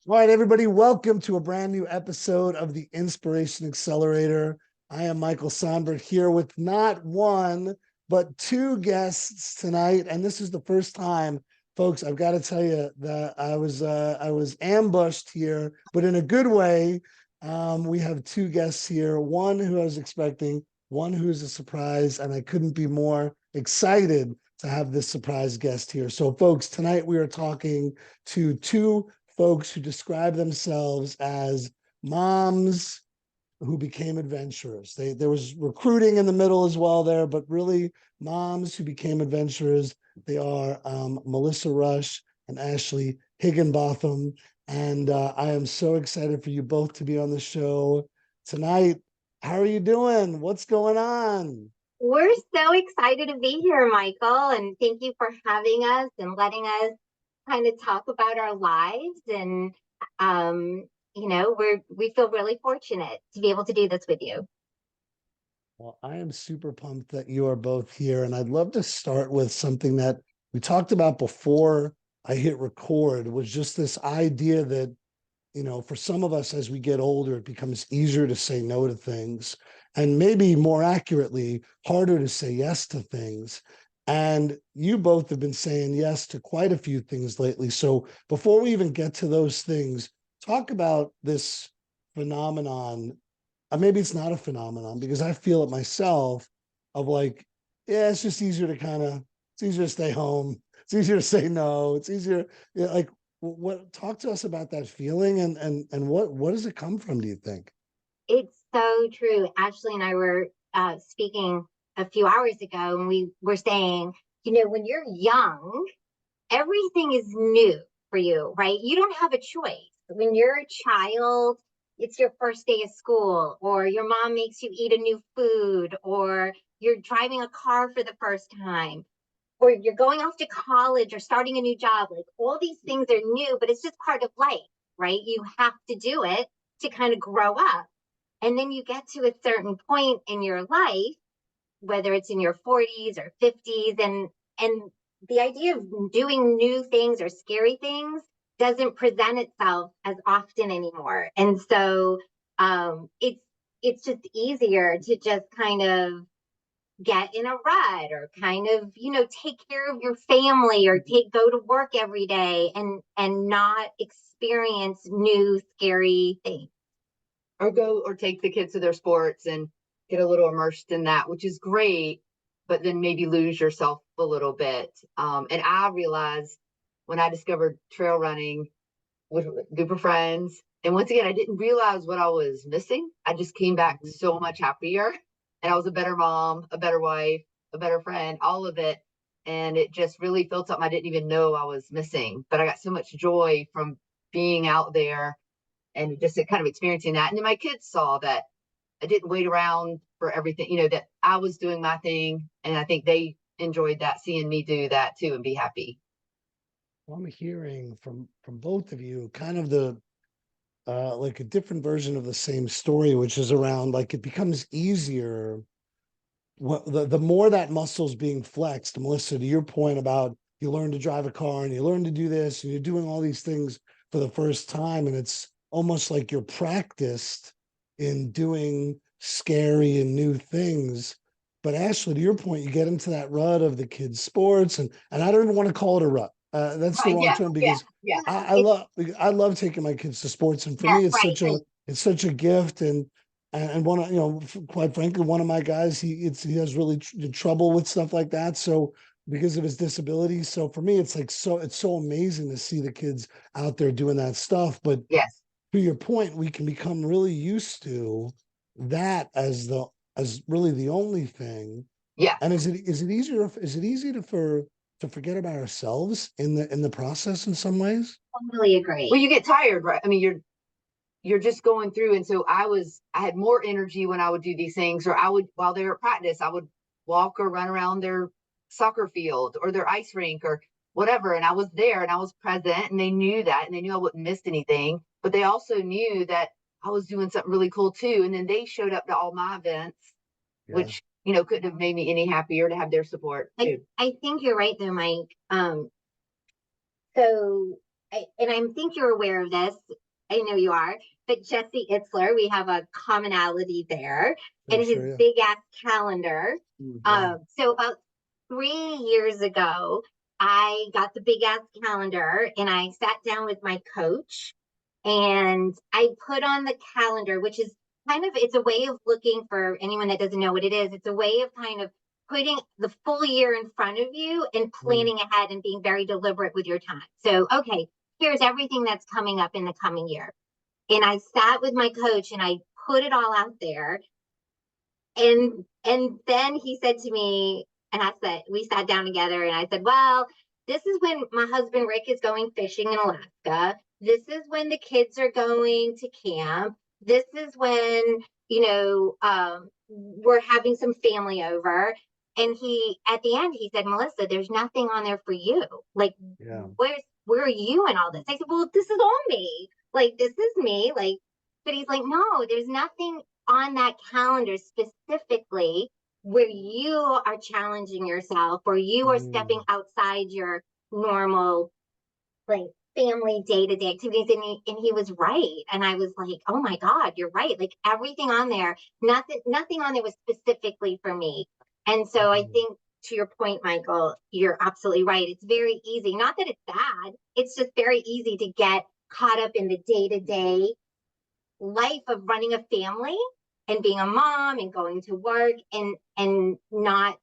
All right, everybody, welcome to a brand new episode of the Inspiration Accelerator. I am Michael Sonbert here with not one, but two guests tonight. And this is the first time, folks, I've got to tell you that I was ambushed here, but in a good way. We have two guests here, one who I was expecting, one who's a surprise, and I couldn't be more excited to have this surprise guest here. So, folks, tonight we are talking to two folks who describe themselves as moms who became adventurers. There was recruiting in the middle as well there, but really moms who became adventurers. They are Melissa Rush and Ashley Higgenbotham. And I am so excited for you both to be on the show tonight. How are you doing? What's going on? We're so excited to be here, Michael, and thank you for having us and letting us kind of talk about our lives. And we feel really fortunate to be able to do this with you. Well, I am super pumped that you are both here. And I'd love to start with something that we talked about before I hit record, was just this idea that, for some of us as we get older, it becomes easier to say no to things, and maybe more accurately, harder to say yes to things. And you both have been saying yes to quite a few things lately. So before we even get to those things, talk about this phenomenon. Maybe it's not a phenomenon because I feel it myself of like, yeah, it's just easier to it's easier to stay home. It's easier to say no. It's easier, yeah, like what talk to us about that feeling and what does it come from, do you think? It's so true. Ashley and I were speaking a few hours ago, and we were saying, when you're young, everything is new for you, right? You don't have a choice. When you're a child, it's your first day of school, or your mom makes you eat a new food, or you're driving a car for the first time, or you're going off to college or starting a new job. Like all these things are new, but it's just part of life, right? You have to do it to kind of grow up. And then you get to a certain point in your life, whether it's in your 40s or 50s, and the idea of doing new things or scary things doesn't present itself as often anymore. And so it's just easier to just kind of get in a rut or kind of take care of your family or go to work every day and not experience new scary things. Or go or take the kids to their sports and get a little immersed in that, which is great, but then maybe lose yourself a little bit. And I realized when I discovered trail running with a group of friends, and once again, I didn't realize what I was missing. I just came back so much happier, and I was a better mom, a better wife, a better friend, all of it. And it just really filled something I didn't even know I was missing. But I got so much joy from being out there and just kind of experiencing that. And then my kids saw that I didn't wait around for everything, that I was doing my thing. And I think they enjoyed that, seeing me do that too and be happy. Well, I'm hearing from both of you kind of the like a different version of the same story, which is around like it becomes easier the more that muscle's being flexed. Melissa, to your point about you learn to drive a car and you learn to do this and you're doing all these things for the first time, and it's almost like you're practiced in doing scary and new things. But Ashley, to your point, you get into that rut of the kids' sports, and I don't even want to call it a rut. That's the Right. wrong Yeah. term Yeah. because Yeah. I love I love taking my kids to sports, and for Yeah, me, it's right. such a gift. And one, quite frankly, one of my guys, he has really trouble with stuff like that. So because of his disability, so for me, it's like it's so amazing to see the kids out there doing that stuff. But Yes. to your point, we can become really used to that as really the only thing. Yeah. And is it easy to forget about ourselves in the process in some ways? Totally agree. Well, you get tired, right? I mean, you're just going through. And so I had more energy when I would do these things, or I would, while they were at practice, I would walk or run around their soccer field or their ice rink or whatever. And I was there and I was present, and they knew that, and they knew I wouldn't miss anything, but they also knew that I was doing something really cool too. And then they showed up to all my events, Yeah. which, couldn't have made me any happier to have their support too. I think you're right though, Mike. So and I think you're aware of this. I know you are, but Jesse Itzler, we have a commonality there, I'm and his sure, yeah. big ass calendar. Yeah. So about 3 years ago, I got the big ass calendar and I sat down with my coach and I put on the calendar, which is kind of, it's a way of looking for anyone that doesn't know what it is. It's a way of kind of putting the full year in front of you and planning ahead and being very deliberate with your time. So, okay, here's everything that's coming up in the coming year. And I sat with my coach and I put it all out there. And then he said to me, and I said, we sat down together and I said, well, this is when my husband Rick is going fishing in Alaska. This is when the kids are going to camp. This is when, we're having some family over. And he, at the end, he said, Melissa, there's nothing on there for you. Like, Yeah. where are you in all this? I said, well, this is all me. Like, this is me. Like, but he's like, no, there's nothing on that calendar specifically where you are challenging yourself or you are stepping outside your normal like family day-to-day activities. And he was right. And I was like, oh my God, you're right. Like everything on there, nothing on there was specifically for me. And so I think to your point, Michael, you're absolutely right. It's very easy. Not that it's bad. It's just very easy to get caught up in the day-to-day life of running a family and being a mom and going to work and not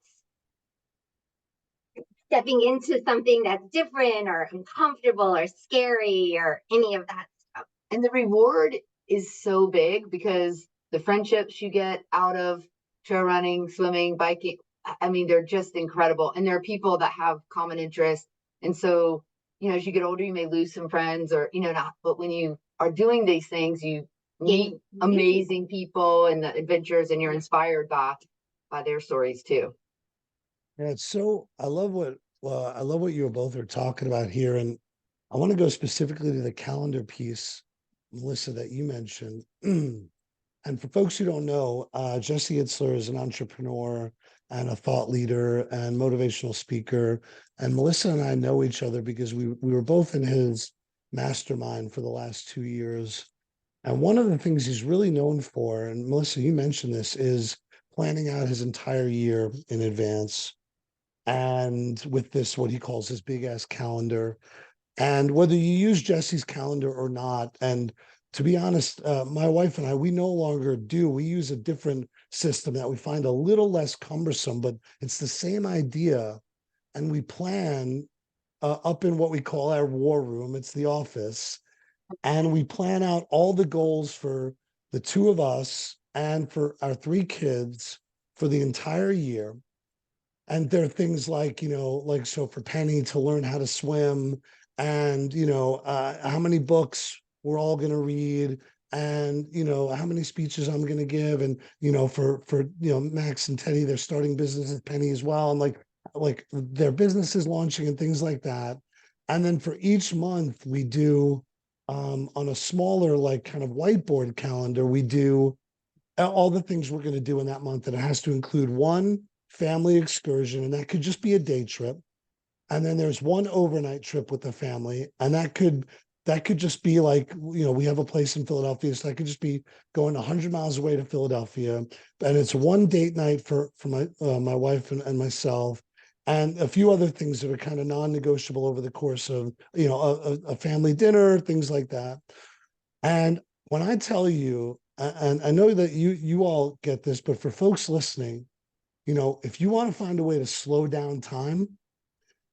stepping into something that's different or uncomfortable or scary or any of that stuff. And the reward is so big because the friendships you get out of trail running, swimming, biking, I mean, they're just incredible. And there are people that have common interests. And so, as you get older, you may lose some friends or, not. But when you are doing these things, you meet amazing people and the adventures, and you're inspired by their stories too. Yeah, it's so I love what you both are talking about here. And I want to go specifically to the calendar piece, Melissa, that you mentioned. And for folks who don't know, Jesse Itzler is an entrepreneur and a thought leader and motivational speaker. And Melissa and I know each other because we were both in his mastermind for the last 2 years. And one of the things he's really known for, and Melissa, you mentioned this, is planning out his entire year in advance. And with this, what he calls his big ass calendar. And whether you use Jesse's calendar or not, and to be honest, my wife and I, we no longer do. We use a different system that we find a little less cumbersome, but it's the same idea. And we plan up in what we call our war room. It's the office. And we plan out all the goals for the two of us and for our three kids for the entire year. And there are things like, like, so for Penny to learn how to swim and, how many books we're all going to read and, how many speeches I'm going to give. And, for Max and Teddy, they're starting businesses, Penny as well. And like their businesses launching and things like that. And then for each month we do, on a smaller, like kind of whiteboard calendar, we do all the things we're going to do in that month. And it has to include one family excursion, and that could just be a day trip. And then there's one overnight trip with the family, and that could just be like, we have a place in Philadelphia, so that could just be going 100 miles away to Philadelphia. And it's one date night for my wife and myself, and a few other things that are kind of non-negotiable over the course of a family dinner, things like that. And when I tell you, and I know that you all get this, but for folks listening, if you want to find a way to slow down time,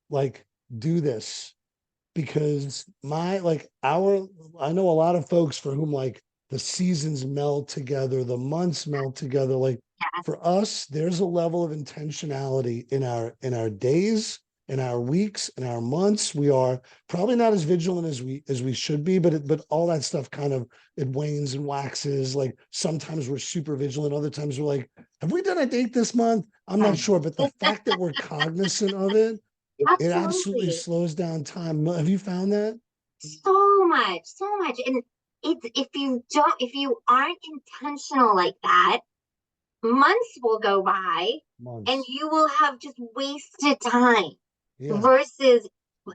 like do this, because I know a lot of folks for whom like the seasons meld together, the months meld together. Like for us, there's a level of intentionality in our days, in our weeks, in our months. We are probably not as vigilant as we should be, but all that stuff kind of, it wanes and waxes. Like sometimes we're super vigilant, other times we're like, have we done a date this month? I'm not sure, but the fact that we're cognizant of it, it absolutely Absolutely. slows down time. Have you found that? So much, so much. And it's if you aren't intentional like that, months will go by and Months. you will have just wasted time Yeah. versus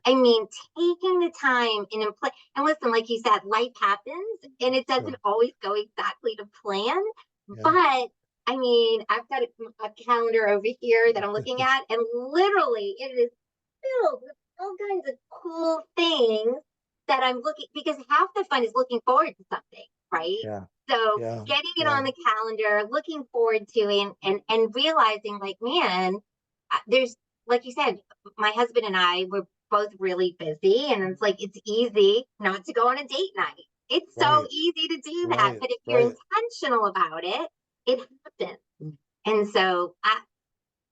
I mean, taking the time and listen, like you said, life happens and it doesn't Sure. always go exactly to plan. Yeah. But I mean, I've got a calendar over here that I'm looking at, and literally it is filled with all kinds of cool things that I'm looking, because half the fun is looking forward to something, right? Yeah. So Yeah. getting it Yeah. on the calendar, looking forward to it, and realizing like, man, there's, like you said, my husband and I were both really busy, and it's like it's easy not to go on a date night. It's so Right. easy to do that, Right. but if you're Right. intentional about it, it happens. Mm. And so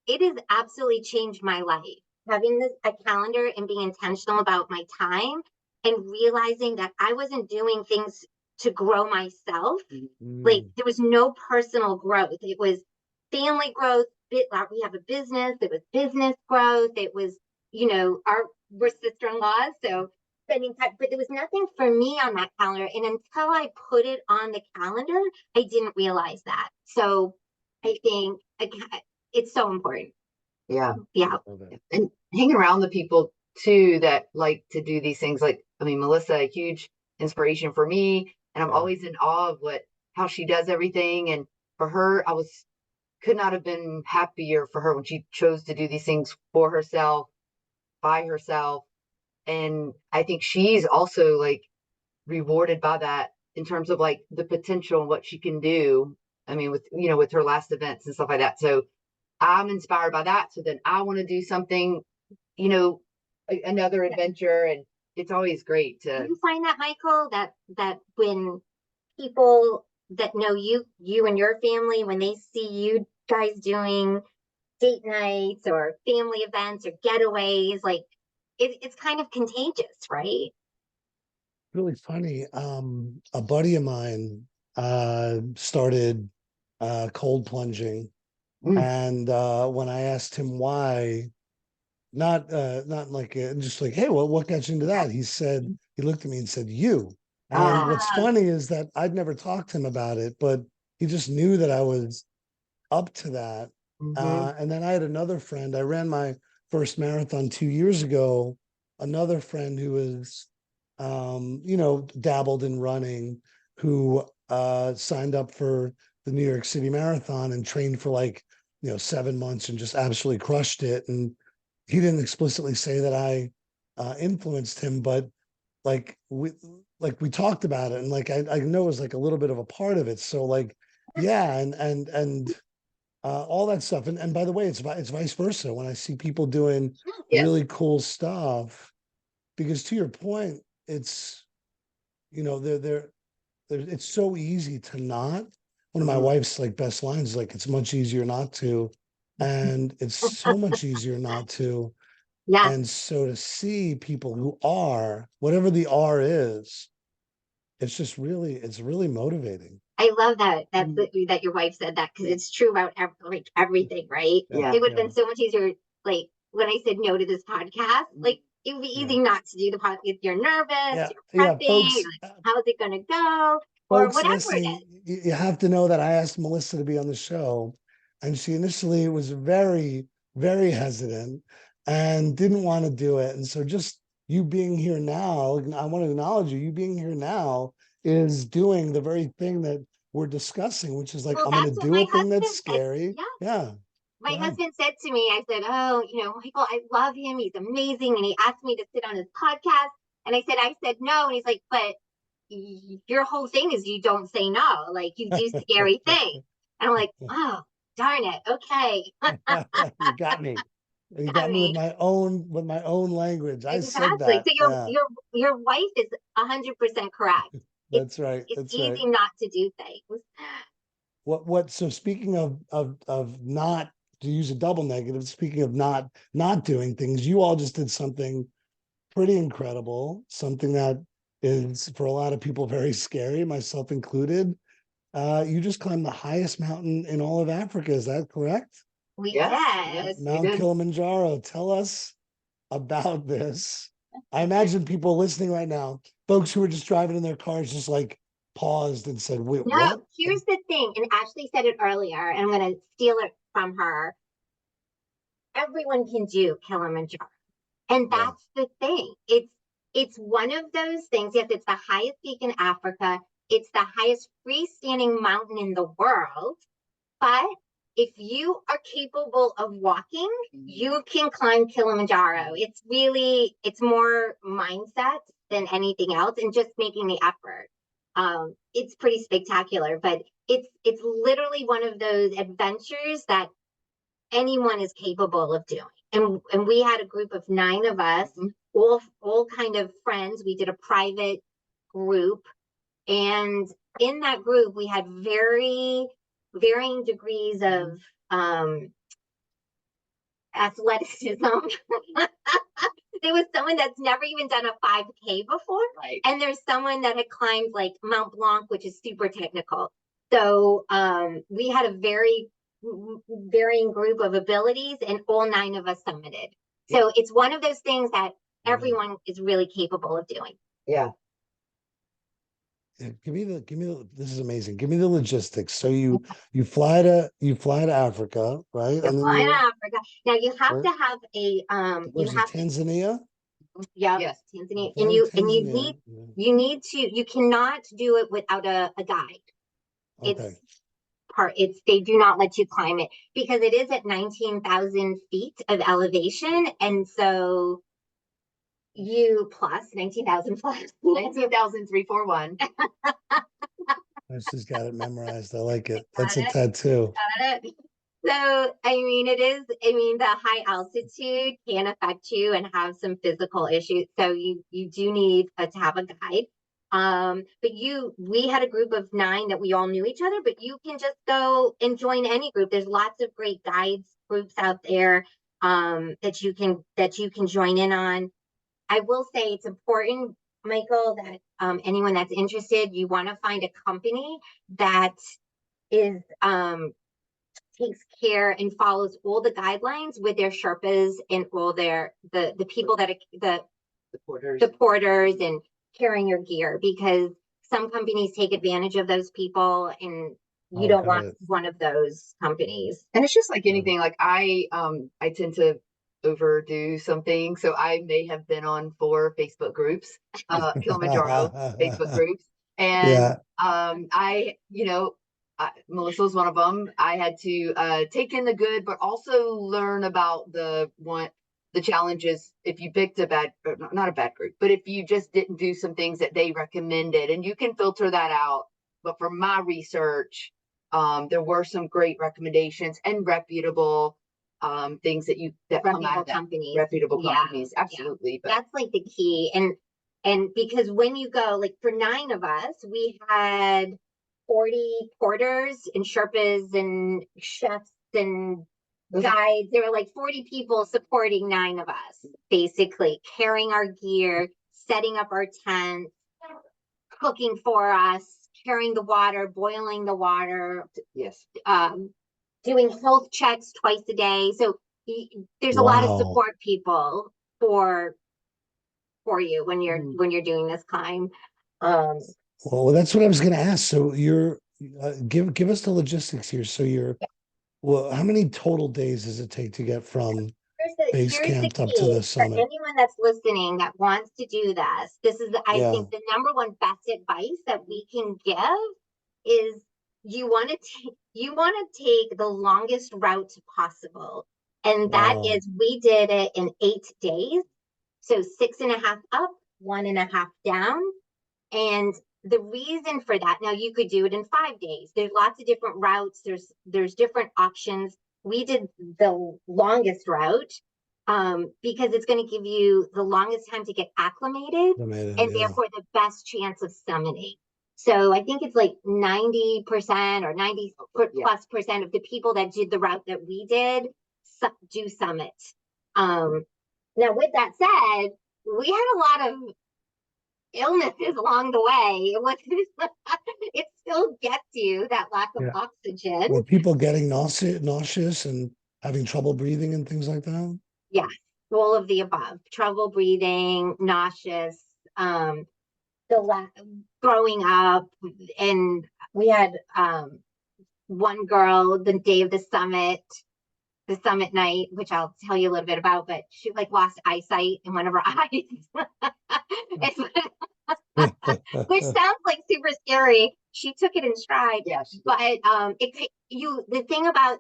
it has absolutely changed my life. Having a calendar and being intentional about my time and realizing that I wasn't doing things to grow myself. Like Mm. there was no personal growth. It was family growth. We have a business. It was business growth. It was, we're sister-in-laws, so spending time. But there was nothing for me on that calendar. And until I put it on the calendar, I didn't realize that. So I think it's so important. Yeah. Yeah. Love it. And hanging around the people too that like to do these things. Like, I mean, Melissa, a huge inspiration for me. And I'm Yeah. always in awe of how she does everything. And for her, could not have been happier for her when she chose to do these things for herself, by herself. And I think she's also like rewarded by that in terms of like the potential and what she can do. I mean, with her last events and stuff like that. So I'm inspired by that. So then I want to do something, another adventure. And it's always great Do to. you find that, Michael, that when people that know you and your family, when they see you guys doing date nights or family events or getaways, like it's kind of contagious, right? Really funny. A buddy of mine started cold plunging, Mm. and when I asked him why, not like just like, hey, well, what got you into that? He looked at me and said, you. And what's Ah, funny is that I'd never talked to him about it, but he just knew that I was up to that. Mm-hmm. And then I had another friend. I ran my first marathon 2 years ago. Another friend who was, dabbled in running, who signed up for the New York City Marathon and trained for 7 months and just absolutely crushed it. And he didn't explicitly say that I influenced him, but like we talked about it, and like I know it was like a little bit of a part of it. So like, yeah, and all that stuff. And by the way, it's vice versa. When I see people doing Yes. really cool stuff, because to your point, it's it's so easy to not. One of my Mm-hmm. wife's like best lines is like, it's much easier not to, and it's so much easier not to. yes, And so to see people who are, whatever the R is, it's really motivating. I love that your wife said that, because it's true about like everything, right? Yeah, Yeah. It would have yeah, been so much easier, like when I said no to this podcast, like it would be yeah, easy not to do the podcast. You're nervous, yeah, you're yeah. prepping, you're like, how's it gonna go? Or Folks whatever it listening, is. you have to know that I asked Melissa to be on the show, and she initially was very, very hesitant and didn't want to do it. And so, just you being here now, I want to acknowledge you. You being here now is doing the very thing that we're discussing, which is like, Well, I'm going to that's what do a my thing that's husband said. scary. Yeah. Yeah, My go ahead. husband said to me, I said, oh, Michael, I love him. He's amazing. And he asked me to sit on his podcast. And I said no. And he's like, but your whole thing is you don't say no. Like you do scary things. And I'm like, oh, darn it. Okay. You got me. You I got me mean, with my own language. I said exactly. that. So Yeah, your wife is 100% correct. It's that's right. it's That's right. easy not to do things. So speaking of not, to use a double negative, speaking of not doing things, you all just did something pretty incredible, something that is for a lot of people very scary, myself included. You just climbed the highest mountain in all of Africa. Is that correct? We Yes. did. Yes. We Mount did. Kilimanjaro. Tell us about this. I imagine people listening right now, folks who are just driving in their cars, just like paused and said, "Wait, No, what?" here's the thing, and Ashley said it earlier, and I'm going to steal it from her. Everyone can do Kilimanjaro. And Yeah. that's the thing. It's one of those things. Yes, it's the highest peak in Africa. It's the highest freestanding mountain in the world. But if you are capable of walking, you can climb Kilimanjaro. It's more mindset than anything else, and just making the effort. It's pretty spectacular, but it's literally one of those adventures that anyone is capable of doing. And we had a group of 9 of us, all kind of friends. We did a private group, and in that group we had very varying degrees of athleticism. There was someone that's never even done a 5K before, Right. and there's someone that had climbed like Mount Blanc, which is super technical. So we had a very varying group of abilities, and all 9 of us summited. So it's one of those things that everyone is really capable of doing. Yeah. Yeah, this is amazing. Give me the logistics. So you fly to Africa, right? You And then fly to you Africa. Now you have where, to have a where's it, Tanzania? Yes. Tanzania. Fly to Tanzania. You cannot do it without a guide. Okay. They do not let you climb it because it is at 19,000 feet of elevation, and so you plus 19,000 plus 19,341. I just got it memorized. I like it. That's a tattoo. Got it. So, I mean, the high altitude can affect you and have some physical issues. So you do need to have a guide. But we had a group of 9 that we all knew each other, but you can just go and join any group. There's lots of great guides groups out there, that you can join in on. I will say it's important, Michael, that anyone that's interested, you want to find a company that is takes care and follows all the guidelines with their Sherpas and all the people that the porters and carrying your gear, because some companies take advantage of those people, and you don't want one of those companies. And it's just like anything. Like I tend to overdo something, so I may have been on 4 Facebook groups, Kilimanjaro Facebook groups, and Melissa was one of them. I had to take in the good, but also learn about the challenges if you picked not a bad group, but if you just didn't do some things that they recommended, and you can filter that out. But for my research, there were some great recommendations and reputable things that come out of that. Reputable companies, absolutely. But that's like the key, and because when you go, like for 9 of us, we had 40 porters and Sherpas and chefs and guides. There were like 40 people supporting 9 of us, basically carrying our gear, setting up our tents, cooking for us, carrying the water, boiling the water. Yes. Doing health checks twice a day. So there's a lot of support people for you when you're doing this climb. Well, that's what I was going to ask. So you're give us the logistics here. So well, how many total days does it take to get from base camp up to the summit? For anyone that's listening that wants to do this is I think the number one best advice that we can give is you want to take the longest route possible, and that is we did it in 8 days, so 6.5 up, 1.5 down. And the reason for that, now you could do it in 5 days. There's lots of different routes. There's different options. We did the longest route because it's going to give you the longest time to get acclimated and therefore the best chance of summiting. So I think it's like 90% or 90 plus percent of the people that did the route that we did do summit. Now, with that said, we had a lot of illnesses along the way. It still gets you, that lack of oxygen. Were people getting nauseous and having trouble breathing and things like that? Yes, all of the above. Trouble breathing, nauseous, throwing up. And we had one girl the day of the summit the summit night, which I'll tell you a little bit about, but she like lost eyesight in one of her eyes. Which sounds like super scary. She took it in stride. Yes. But the thing about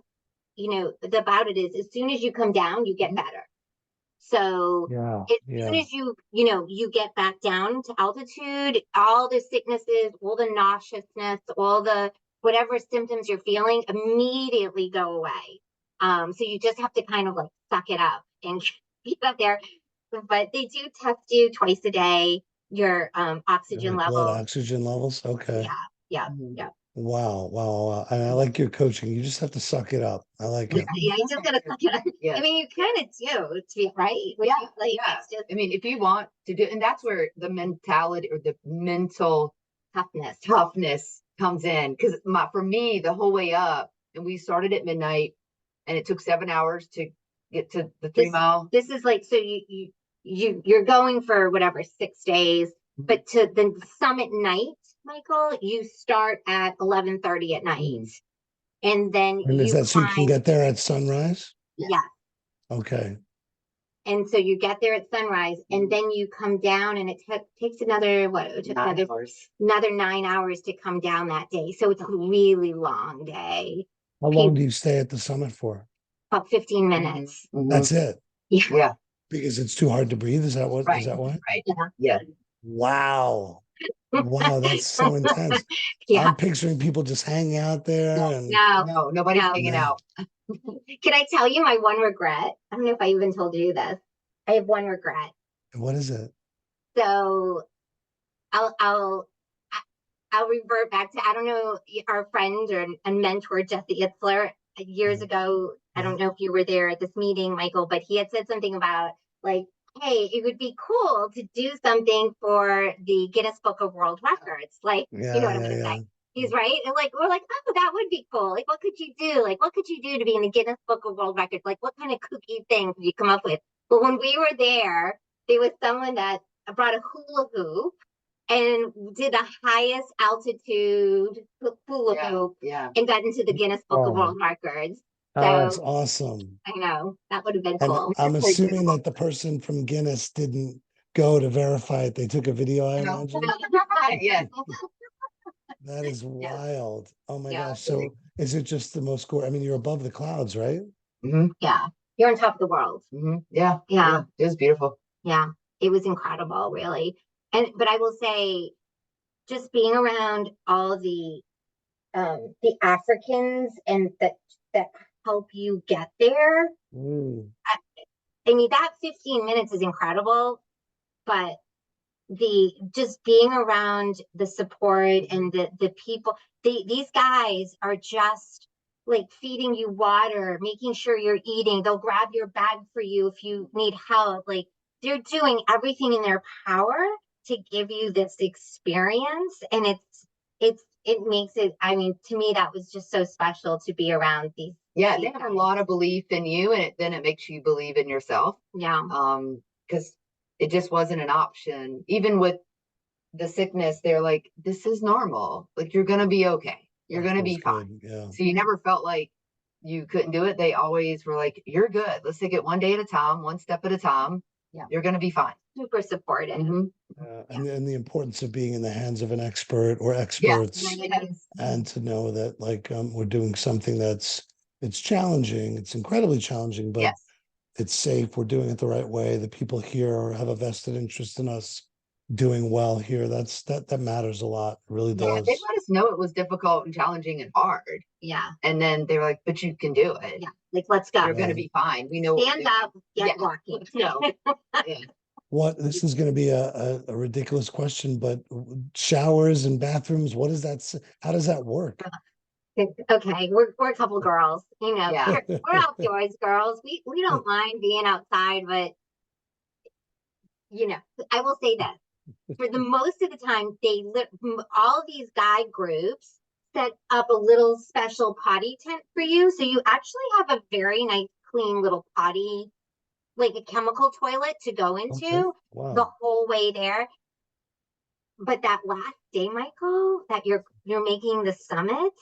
about it is as soon as you come down, you get better. So as soon as you get back down to altitude, all the sicknesses, all the nauseousness, all the whatever symptoms you're feeling immediately go away. So you just have to kind of like suck it up and get up there. But they do test you twice a day, your oxygen Blood level. oxygen levels. Okay. Yeah. Wow. And I like your coaching. You just have to suck it up. I like it. Yeah, you just gotta suck it up. Yeah. I mean, you kind of do, to be right? It's just I mean, if you want to do, and that's where the mentality or the mental toughness comes in. Because for me, the whole way up, and we started at midnight, and it took 7 hours to get to the 3 mile. This is like, so you're going for whatever 6 days, but to the summit night, Michael, you start at 11:30 at night, and then is that so you can get there at sunrise? Yeah. Okay. And so you get there at sunrise, and then you come down, and it takes another another 9 hours to come down that day. So it's a really long day. How long do you stay at the summit for? About 15 minutes. That's it. Yeah. Because it's too hard to breathe. Is that what? Right. Is that why? Right. Yeah. Wow. Wow, that's so intense. Yeah. I'm picturing people just hanging out there. No, nobody's hanging out. Can I tell you my one regret? I don't know if I even told you this. I have one regret. What is it? So I'll revert back to, I don't know, our friend and mentor Jesse Itzler years ago. I don't know if you were there at this meeting, Michael, but he had said something about like, hey, it would be cool to do something for the Guinness Book of World Records. Like, you know what I'm going to say? He's right. And like, we're like, oh, that would be cool. Like, what could you do? Like, what could you do to be in the Guinness Book of World Records? Like, what kind of kooky things did you come up with? But when we were there was someone that brought a hula hoop and did the highest altitude hula hoop and got into the Guinness Book of World Records. So that's awesome. I know, that would have been cool. I'm assuming that the person from Guinness didn't go to verify it. They took a video, I imagine. Yeah. That is wild. Oh my gosh. So is it just the most I mean, you're above the clouds, right? Yeah. You're on top of the world. Yeah. It was beautiful. Yeah. It was incredible, really. But I will say, just being around all the Africans and that help you get there. I mean, that 15 minutes is incredible, but just being around the support and the people, these guys are just like feeding you water, making sure you're eating. They'll grab your bag for you if you need help. Like, they're doing everything in their power to give you this experience, and it makes it, I mean, to me, that was just so special to be around these. Yeah, they have a lot of belief in you, and then it makes you believe in yourself. Yeah. Because it just wasn't an option. Even with the sickness, they're like, this is normal. Like, you're gonna be okay. You're gonna be fine. Yeah. So you never felt like you couldn't do it. They always were like, you're good. Let's take it one day at a time, one step at a time. Yeah. You're gonna be fine. Super supportive. And the importance of being in the hands of an expert or experts, and to know that like we're doing something it's challenging, it's incredibly challenging, but it's safe. We're doing it the right way. The people here have a vested interest in us doing well here. That matters a lot. It really does. They let us know it was difficult and challenging and hard. Yeah. And then they were like, but you can do it. Yeah. Like, let's go. You're gonna be fine. We know. Stand up, get walking. No. This is going to be a ridiculous question, but showers and bathrooms, what is that? How does that work? Okay, we're a couple girls, we're outdoors girls. We don't mind being outside, but I will say this: for the most of the time, all these guy groups set up a little special potty tent for you, so you actually have a very nice, clean little potty, like a chemical toilet to go into the whole way there. But that last day, Michael, that you're making the summit,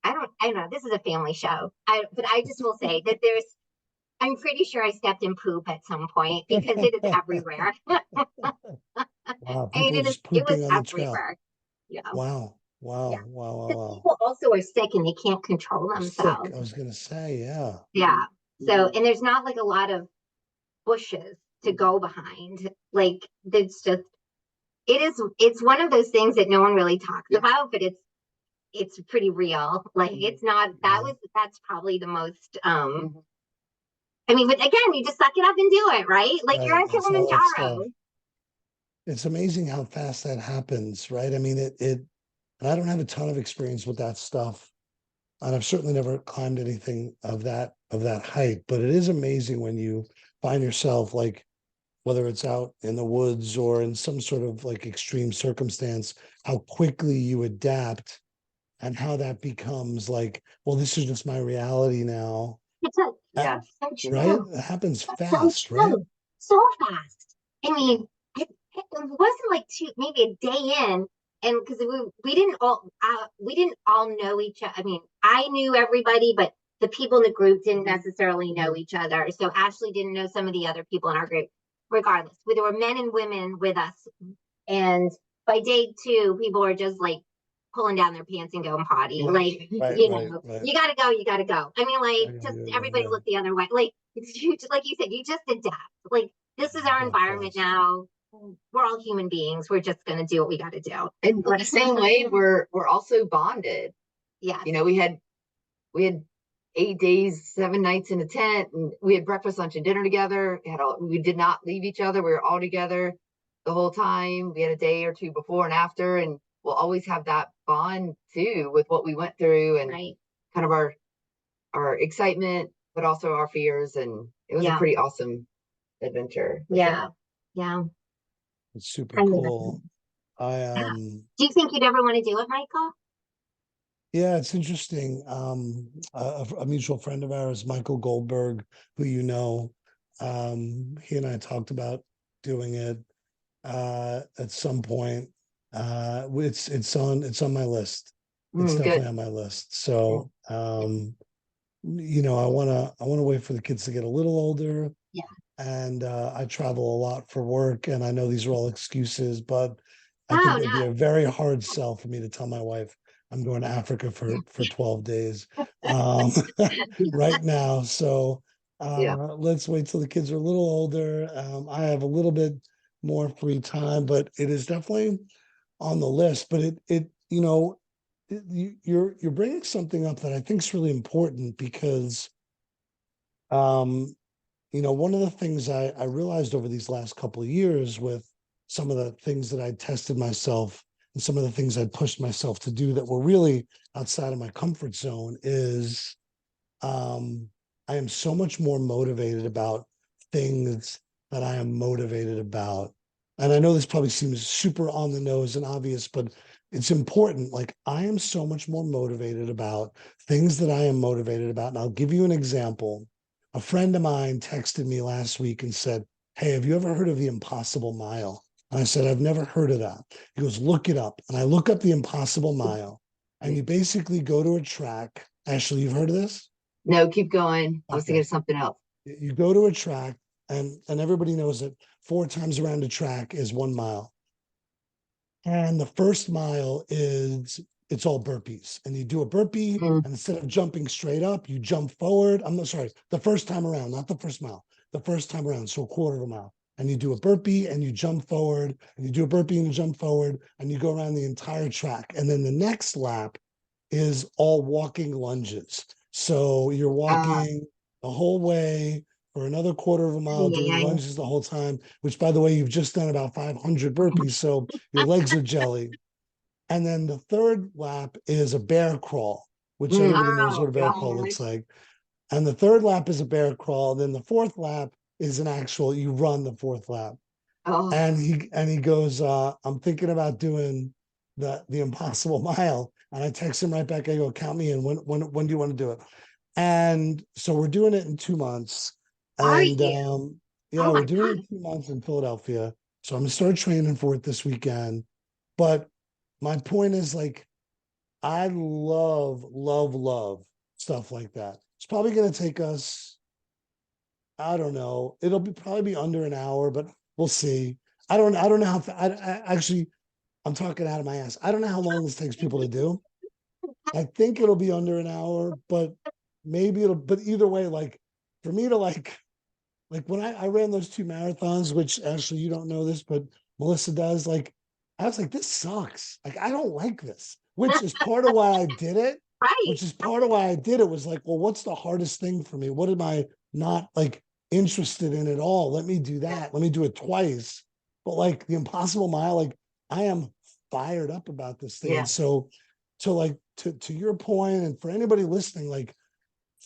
I don't know. This is a family show. But I just will say that I'm pretty sure I stepped in poop at some point because it is everywhere. Wow, I mean, people are just it was pooping on the trail. everywhere. Yeah. Wow, Yeah. wow, wow, wow, Because wow. people also are sick and they can't control They're sick. themselves. I was gonna say, yeah. Yeah. So, and there's not like a lot of bushes to go behind. Like, it's one of those things that no one really talks about, but it's pretty real. Like, it's not, that's probably the most, I mean, but again, you just suck it up and do it, right? Like, you're Right. on It's all that stuff. Kilimanjaro. It's amazing how fast that happens, right? I mean, and I don't have a ton of experience with that stuff. And I've certainly never climbed anything of that height, but it is amazing when you find yourself like, whether it's out in the woods or in some sort of like extreme circumstance, how quickly you adapt and how that becomes like, well, this is just my reality now. It's a, Yeah. so Right? true. It happens That's so fast, right? true. So fast. I mean, it wasn't like maybe a day in, and because we didn't all know each other. I mean, I knew everybody, but the people in the group didn't necessarily know each other. So Ashley didn't know some of the other people in our group. Regardless, there were men and women with us, and by day two, people were just like pulling down their pants and going potty. Like, Right, you right, know, right. you gotta go, you gotta go. I mean, Yeah, like, just yeah, yeah, everybody yeah. look the other way. Like, it's huge. Like you said, you just adapt. Like, this is our That environment fast. now. We're all human beings. We're just gonna do what we gotta do. And the same way, we're also bonded. Yeah. You know, we had 8 days, 7 nights in a tent, and we had breakfast, lunch, and dinner together. We did not leave each other. We were all together the whole time. We had a day or two before and after, and we'll always have that bond too with what we went through and kind of our excitement, but also our fears. And it was a pretty awesome adventure. Yeah. Yeah. It's super cool. Do you think you'd ever want to do it, Michael? Yeah, it's interesting. A mutual friend of ours, Michael Goldberg, who you know, he and I talked about doing it at some point. It's on my list. It's definitely Good. on my list. So you know, I wanna wait for the kids to get a little older. Yeah. And I travel a lot for work, and I know these are all excuses, but I think Oh there'd be no. a very hard sell for me to tell my wife I'm going to Africa for 12 days um, right now. So Yeah. let's wait till the kids are a little older. I have a little bit more free time, but it is definitely on the list. But you know, you're bringing something up that I think is really important because um, you know, one of the things I realized over these last couple of years with some of the things that I tested myself and some of the things I pushed myself to do that were really outside of my comfort zone is I am so much more motivated about things that I am motivated about. And I know this probably seems super on the nose and obvious, but it's important. Like, I am so much more motivated about things that I am motivated about. And I'll give you an example. A friend of mine texted me last week and said, "Hey, have you ever heard of the Impossible Mile?" And I said, "I've never heard of that." He goes, "Look it up." And I look up the Impossible Mile, and you basically go to a track. Ashley, you've heard of this? No, keep going. I was thinking Okay. of something else. You go to a track, and everybody knows that 4 times around a track is 1 mile. And the first mile it's all burpees. And you do a burpee, and instead of jumping straight up, you jump forward. I'm not sorry, the first time around, not the first mile, the first time around, so a quarter of a mile. And you do a burpee and you jump forward, and you do a burpee and you jump forward, and you go around the entire track. And then the next lap is all walking lunges. So you're walking the whole way for another quarter of a mile, doing lunges the whole time, which, by the way, you've just done about 500 burpees. So your legs are jelly. And then the third lap is a bear crawl, which everybody knows what a bear crawl looks like. And the third lap is a bear crawl. Then the fourth lap is an actual, you run the fourth lap. And he goes, I'm thinking about doing the Impossible Mile. And I text him right back. I go, count me in. When do you want to do it? And so we're doing it in 2 months. And yeah, we're doing it in 2 months in Philadelphia. So I'm gonna start training for it this weekend. But my point is, like, I love stuff like that. It's probably going to take us, I don't know. It'll be probably be under an hour, but we'll see. I don't know how, actually, I'm talking out of my ass. I don't know how long this takes people to do. I think it'll be under an hour, but maybe but either way, like for me to like when I ran those 2 marathons, which actually you don't know this, but Melissa does, like, I was like, this sucks. Like, I don't like this, which is part of why I did it, Right. which is part of why I did it was like, well, what's the hardest thing for me? What am I not like interested in at all? Let me do that. Let me do it twice. But like the Impossible Mile, like I am fired up about this thing. Yeah. And so to your point, and for anybody listening, like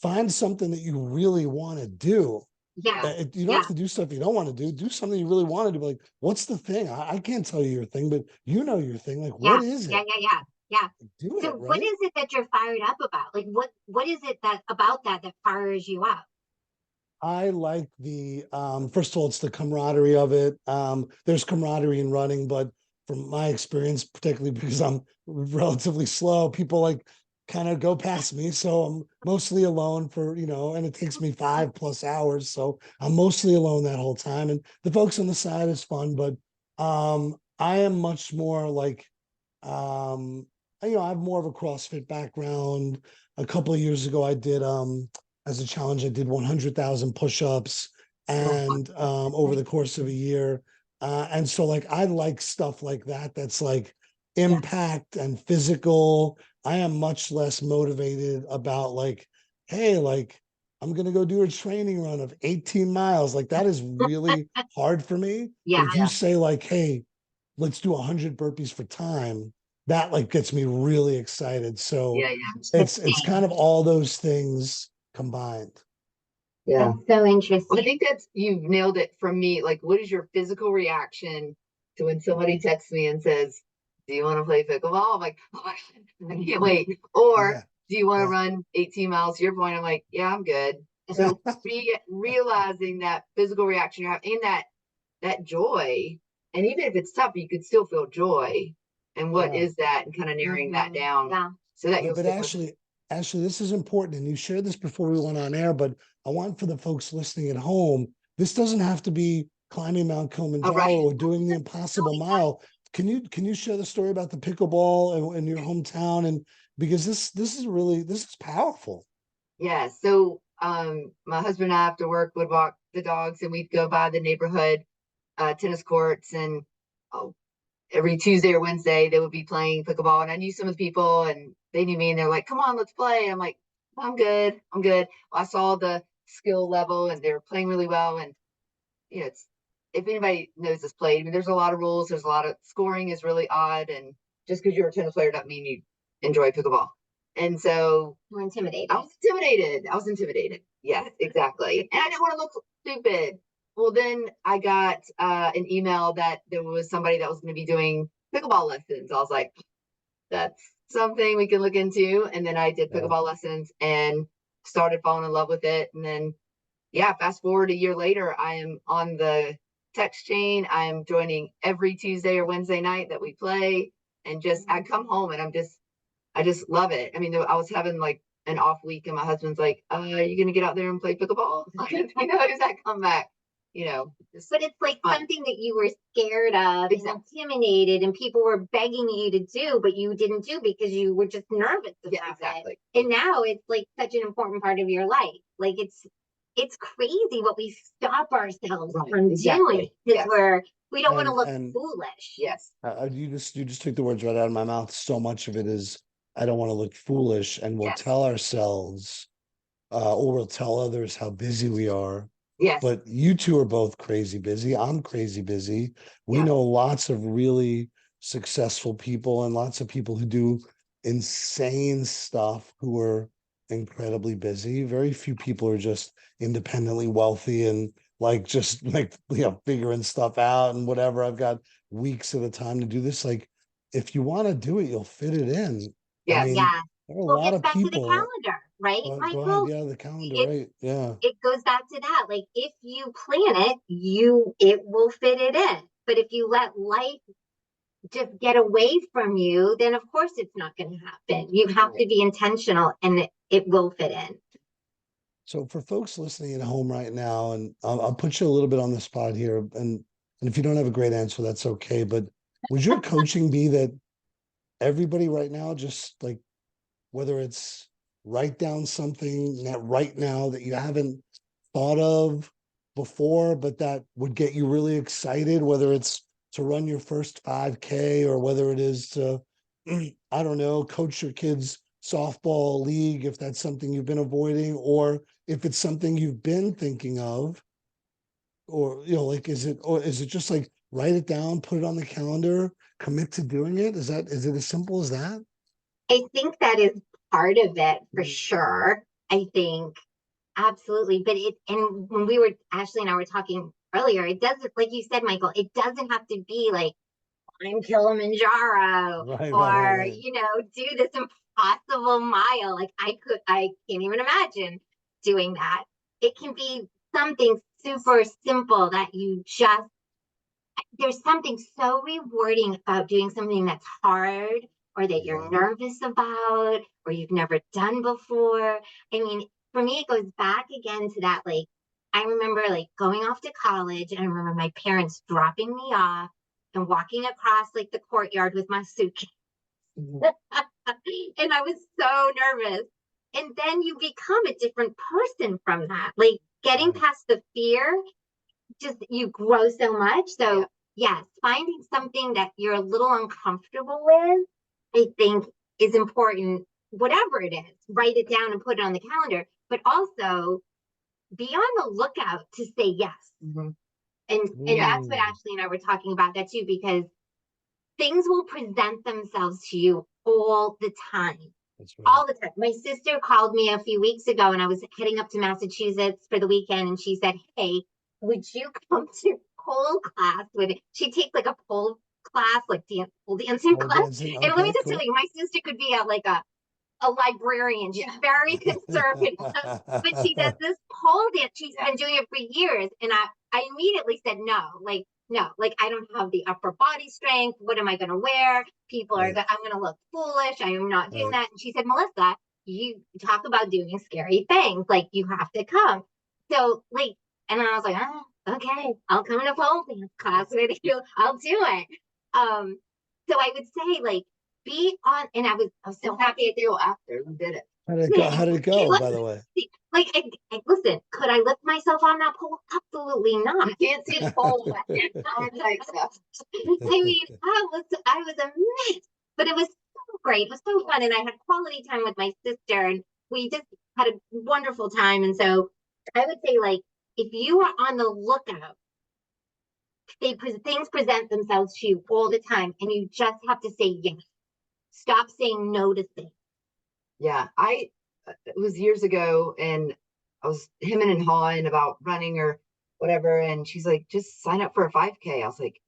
find something that you really want to do. Yeah. You don't have to do stuff you don't want to do. Do something you really want to do. Like, what's the thing? I can't tell you your thing, but you know your thing. Like, what is it? Yeah. Do So it, what right? is it that you're fired up about? Like what is it that about that fires you up? I like the first of all, it's the camaraderie of it. There's camaraderie in running, but from my experience, particularly because I'm relatively slow, people like kind of go past me. So I'm mostly alone for, and it takes me 5+ hours. So I'm mostly alone that whole time. And the folks on the side is fun, but I am much more like I have more of a CrossFit background. A couple of years ago, I did as a challenge, I did 100,000 push-ups and over the course of a year. And so like I like stuff like that that's like impact and physical. I am much less motivated about like, hey, like I'm gonna go do a training run of 18 miles. Like that is really hard for me. But if you say like, hey, let's do 100 burpees for time, that like gets me really excited. So it's kind of all those things combined. Yeah. That's so interesting. Well, I think you've nailed it from me. Like, what is your physical reaction to when somebody texts me and says, do you want to play pickleball? I'm like, oh my God, I can't wait. Or do you want to run 18 miles? To your point, I'm like, yeah, I'm good. So realizing that physical reaction you have and that joy, and even if it's tough, you could still feel joy. And what is that? And kind of narrowing that down. Yeah. So that but Ashley, this is important. And you shared this before we went on air, but I want for the folks listening at home, this doesn't have to be climbing Mount Kilimanjaro or doing the Impossible Mile. Can you share the story about the pickleball in your hometown? And because this is powerful. Yeah. So my husband and I after work would walk the dogs and we'd go by the neighborhood tennis courts and every Tuesday or Wednesday they would be playing pickleball. And I knew some of the people and they knew me and they're like, come on, let's play. And I'm like, I'm good. Well, I saw the skill level and they were playing really well. And it's if anybody knows this play, I mean, there's a lot of rules. There's a lot of scoring is really odd. And just because you're a tennis player doesn't mean you enjoy pickleball. And so you're intimidated. I was intimidated. Yes, exactly. And I didn't want to look stupid. Well, then I got an email that there was somebody that was going to be doing pickleball lessons. I was like, that's something we can look into. And then I did pickleball lessons and started falling in love with it. And then, fast forward a year later, I am on the text chain. I am joining every Tuesday or Wednesday night that we play. And I come home and I just love it. I mean, I was having like an off week and my husband's like, are you going to get out there and play pickleball? Like, does that come back? But it's like something that you were scared of and intimidated and people were begging you to do, but you didn't do because you were just nervous about it. And now it's like such an important part of your life. Like it's crazy what we stop ourselves from doing because we don't want to look foolish. Yes. You just took the words right out of my mouth. So much of it is, I don't want to look foolish, and we'll tell ourselves or we'll tell others how busy we are. Yes. But you two are both crazy busy. I'm crazy busy. We know lots of really successful people and lots of people who do insane stuff who are incredibly busy. Very few people are just independently wealthy and like just like figuring stuff out and whatever. I've got weeks at a time to do this. Like if you want to do it, you'll fit it in. Yeah. I mean, there are a lot of back people. To the calendar, right, Michael? Go ahead. Yeah, the calendar, right? Yeah. It goes back to that. Like if you plan it, it will fit it in. But if you let life just get away from you, then of course it's not going to happen. You have to be intentional and it will fit in. So for folks listening at home right now, and I'll put you a little bit on the spot here, and if you don't have a great answer, that's okay. But would your coaching be that everybody right now, just like whether it's write down something that right now that you haven't thought of before, but that would get you really excited, whether it's to run your first 5K or whether it is to, I don't know, coach your kids' softball league, if that's something you've been avoiding, or if it's something you've been thinking of, or, like, is it just like write it down, put it on the calendar, commit to doing it? Is it as simple as that? I think that is part of it for sure. I think absolutely. But and when we were, Ashley and I were talking earlier, it doesn't, like you said, Michael, it doesn't have to be like climb Kilimanjaro or, Right. do this impossible mile. Like I can't even imagine doing that. It can be something super simple that there's something so rewarding about doing something that's hard or that you're Yeah. nervous about or you've never done before. I mean, for me, it goes back again to that. Like, I remember like going off to college and I remember my parents dropping me off and walking across like the courtyard with my suitcase. Mhm. And I was so nervous. And then you become a different person from that. Like getting Right. past the fear, just you grow so much. So yes, finding something that you're a little uncomfortable with, I think is important, whatever it is. Write it down and put it on the calendar, but also be on the lookout to say yes. Mhm. And that's what Mm, Ashley and I were talking about that too, because things will present themselves to you all the time. that's right. All the time. My sister called me a few weeks ago and I was heading up to Massachusetts for the weekend and she said, "Hey, would you come to pole class with it?" She takes like a pole class, like pole dancing Pole class. dancing. And let me Okay, just tell cool. you, my sister could be a librarian. She's very conservative, but she does this pole dance. She's been doing it for years. And I immediately said, no, no, like I don't have the upper body strength. What am I going to wear? Right, I'm going to look foolish. I am not doing right. that. And she said, Melissa, you talk about doing scary things. Like you have to come. So like, and I was like, oh, okay, I'll come to pole dance class with you. I'll do it. Um, so I would say like, be on, and I was so happy to do After we did it. How did it go? How did it go, by the listen, way? like, listen, could I lift myself on that pole? Absolutely not. You can't see the pole. I'm like, I mean, I was a mess, but it was so great. It was so fun, and I had quality time with my sister, and we just had a wonderful time. And so, I would say, like, if you are on the lookout, things present themselves to you all the time, and you just have to say yes. Stop saying no to things. Yeah, it was years ago and I was hemming and hawing about running or whatever. And she's like, just sign up for a 5K. I was like,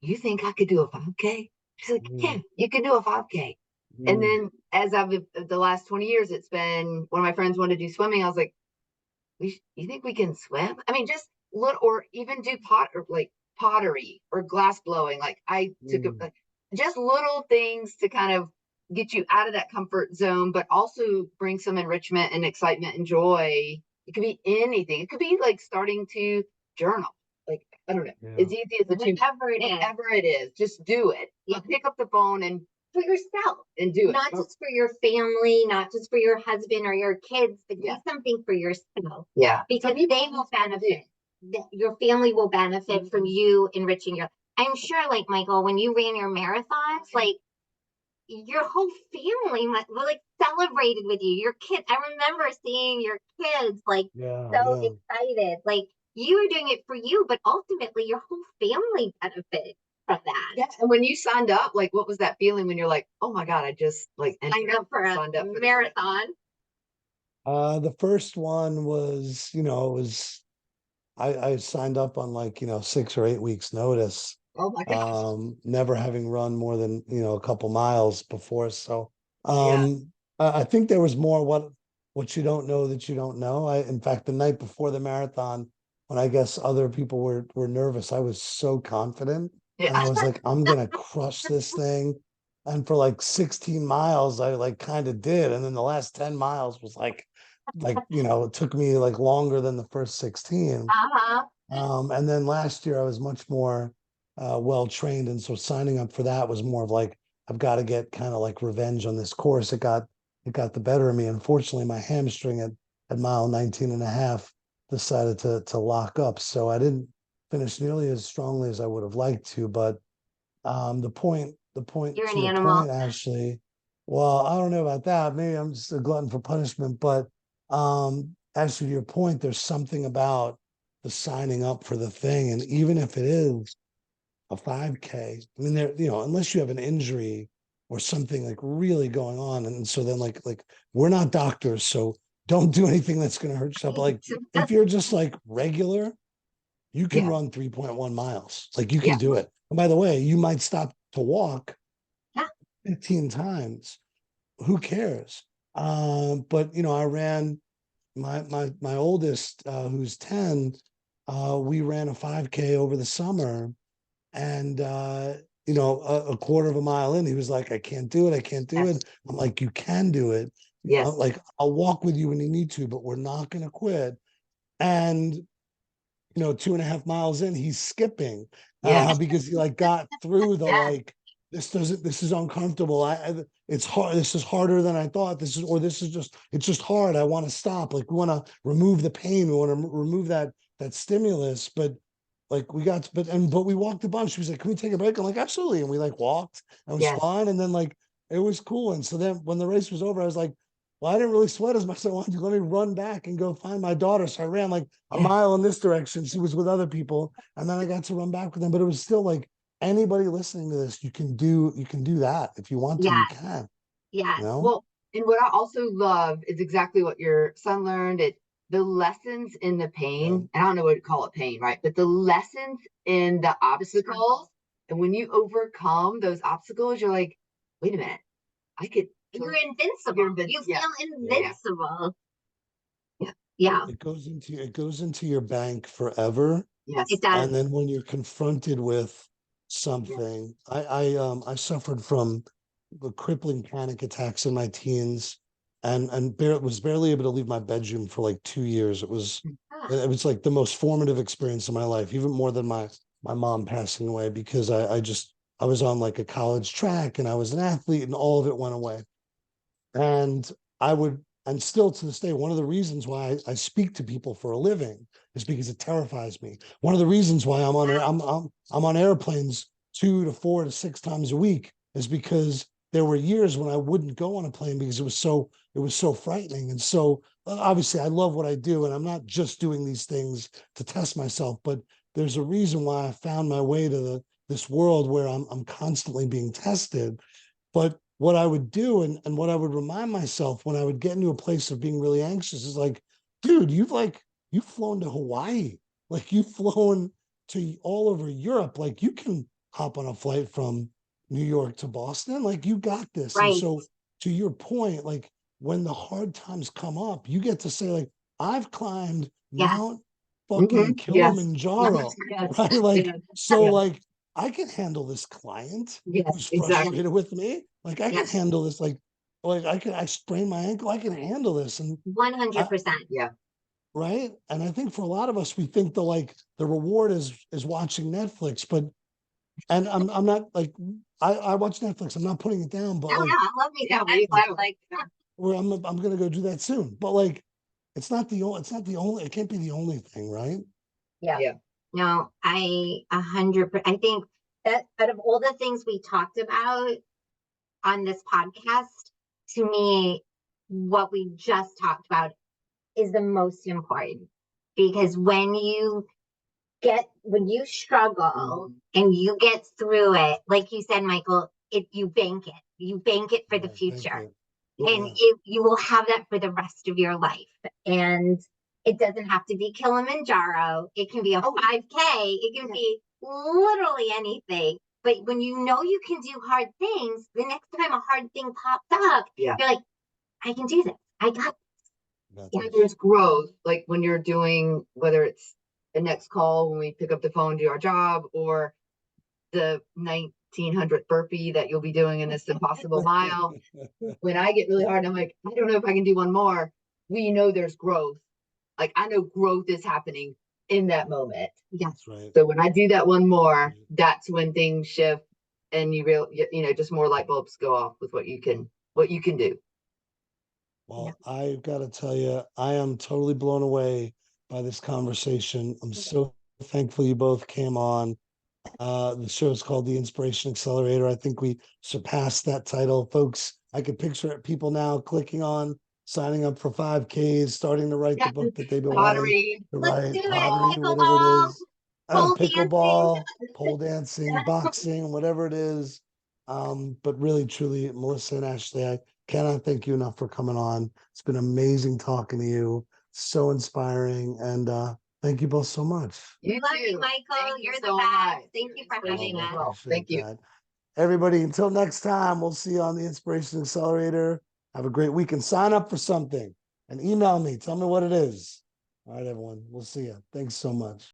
you think I could do a 5K? She's like, yeah, Mm, you can do a 5K. And mm, then as the last 20 years, it's been one of my friends wanted to do swimming. I was like, you think we can swim? I mean, just look, or even do pottery or glass blowing. Like I took mm. just little things to kind of get you out of that comfort zone, but also bring some enrichment and excitement and joy. It could be anything. It could be like starting to journal. Like, I don't know, Yeah. as easy as whatever it is, just do it. Yeah. Pick up the phone and For yourself do it. not just for your family, not just for your husband or your kids, but do something for yourself. Yeah. Because they will benefit. Your family will benefit from you enriching your. I'm sure, like Michael, when you ran your marathons, like your whole family were like celebrated with you. Your kids, I remember seeing your kids like Yeah, so yeah. excited. Like you were doing it for you, but ultimately your whole family benefited from that. Yeah. And when you signed up, like, what was that feeling when you're like, oh my God, I just like Signed up for a signed up for marathon. The first one was, I signed up on like, 6 or 8 weeks notice, Oh my gosh. never having run more than, a couple miles before. So, Yeah. I think there was more what you don't know that you don't know. In fact, the night before the marathon, when I guess other people were nervous, I was so confident. And I Yeah. was like, I'm gonna crush this thing. And for like 16 miles, I like kind of did. And then the last 10 miles was like, it took me like longer than the first 16. Uh-huh. And then last year I was much more well trained. And so signing up for that was more of like, I've got to get kind of like revenge on this course. It got the better of me. Unfortunately, my hamstring at mile 19 and a half decided to lock up. So I didn't finish nearly as strongly as I would have liked to. But the point You're to an your animal. point, Ashley. Well, I don't know about that. Maybe I'm just a glutton for punishment, but actually, to your point, there's something about the signing up for the thing, and even if it is a 5K, I mean, unless you have an injury or something like really going on, and so then like we're not doctors, so don't do anything that's going to hurt yourself. But like if you're just like regular, you can Yeah. run 3.1 miles. Like you can Yeah. do it. And by the way, you might stop to walk Yeah. 15 times. Who cares? But I ran my oldest, who's 10. We ran a 5K over the summer, and a quarter of a mile in, he was like, "I can't do it. I can't do Yes. it." I'm like, "You can do it. Yes. Like I'll walk with you when you need to, but we're not going to quit." And 2.5 miles in, he's skipping Yes. because he like got through the Yeah. like, this is uncomfortable. It's hard. This is harder than I thought. It's just hard. I want to stop. Like we want to remove the pain. We want to remove that stimulus. But like but we walked a bunch. She was like, "Can we take a break?" I'm like, "Absolutely." And we like walked. And it was Yes. fun. And then like it was cool. And so then when the race was over, I was like, well, I didn't really sweat as much as I wanted to. Let me run back and go find my daughter. So I ran like a Yeah. mile in this direction. She was with other people. And then I got to run back with them. But it was still like anybody listening to this, you can do that. If you want to, you Yes. can, you Yes. know? Well, and what I also love is exactly what your son learned. The lessons in the Yeah. pain. And I don't know what to call it pain, right? But the lessons in the obstacles. And when you overcome those obstacles, you're like, wait a minute, I could. You're invincible. You Yeah. feel invincible. Yeah. Yeah. It goes into your bank forever. Yes. It does. And then when you're confronted with Yes. something, I suffered from the crippling panic attacks in my teens, and was barely able to leave my bedroom for like 2 years. Ah, It was like the most formative experience of my life, even more than my mom passing away, because I was on like a college track and I was an athlete, and all of it went away. And and still to this day, one of the reasons why I speak to people for a living is because it terrifies me. One of the reasons why I'm on airplanes 2 to 4 to 6 times a week is because there were years when I wouldn't go on a plane because it was so frightening. And so obviously I love what I do, and I'm not just doing these things to test myself, but there's a reason why I found my way to this world where I'm constantly being tested. But what I would do, and what I would remind myself when I would get into a place of being really anxious is like, dude, you've flown to Hawaii, like you've flown to all over Europe, like you can hop on a flight from New York to Boston, like you got this. And right. so to your point, like when the hard times come up, you get to say like, I've climbed Yes. Mount Mm-hmm. fucking Yes. Kilimanjaro, Yes. right? Like, Yes. so Yes. like I can handle this client Yes. who's Exactly. frustrated with me. Like I can Yes. handle this. Like I sprained my ankle. I can handle this. And I, 100%. Yeah. right. And I think for a lot of us, we think the reward is watching Netflix, but and I'm not like I watch Netflix. I'm not putting it down, but No, no, like I love me Yeah. some Me Netflix. too. Like, I'm gonna go do that soon. But like it's not the only it can't be the only thing, right? yeah. Yeah. No, I 100%. I think that out of all the things we talked about on this podcast, to me, what we just talked about is the most important because when you struggle and you get through it, like you said, Michael, you bank it for the Yeah, thank future, you. and Yeah. you will have that for the rest of your life. And it doesn't have to be Kilimanjaro. It can be a 5K. It can be literally anything. But when you know you can do hard things, the next time a hard thing pops up, Yeah. you're like, I can do this. I got When there's growth, like when you're doing, whether it's the next call when we pick up the phone, do our job, or the 1900th burpee that you'll be doing in this impossible mile. When I get really hard, I'm like, I don't know if I can do one more. We know there's growth. Like I know growth is happening in that moment. Yes. That's right. So when I do that one more, that's when things shift and just more light bulbs go off with what you can do. Well, I've got to tell you, I am totally blown away by this conversation. I'm so thankful you both came on. The show is called The Inspiration Accelerator. I think we surpassed that title. Folks, I could picture people now clicking on, signing up for 5Ks, starting to write the book that they've been wanting to Let's write, do it. pottery, whatever it Pickleball, is, pole pickleball, dancing. pole dancing, boxing, whatever it is. But really, truly, Melissa and Ashley, I cannot thank you enough for coming on. It's been amazing talking to you. So inspiring. And thank you both so much. We love you, Michael. You're the best. Thank you for having us. Well, thank you. That. Everybody, until next time, we'll see you on the Inspiration Accelerator. Have a great week and sign up for something and email me. Tell me what it is. All right, everyone. We'll see you. Thanks so much.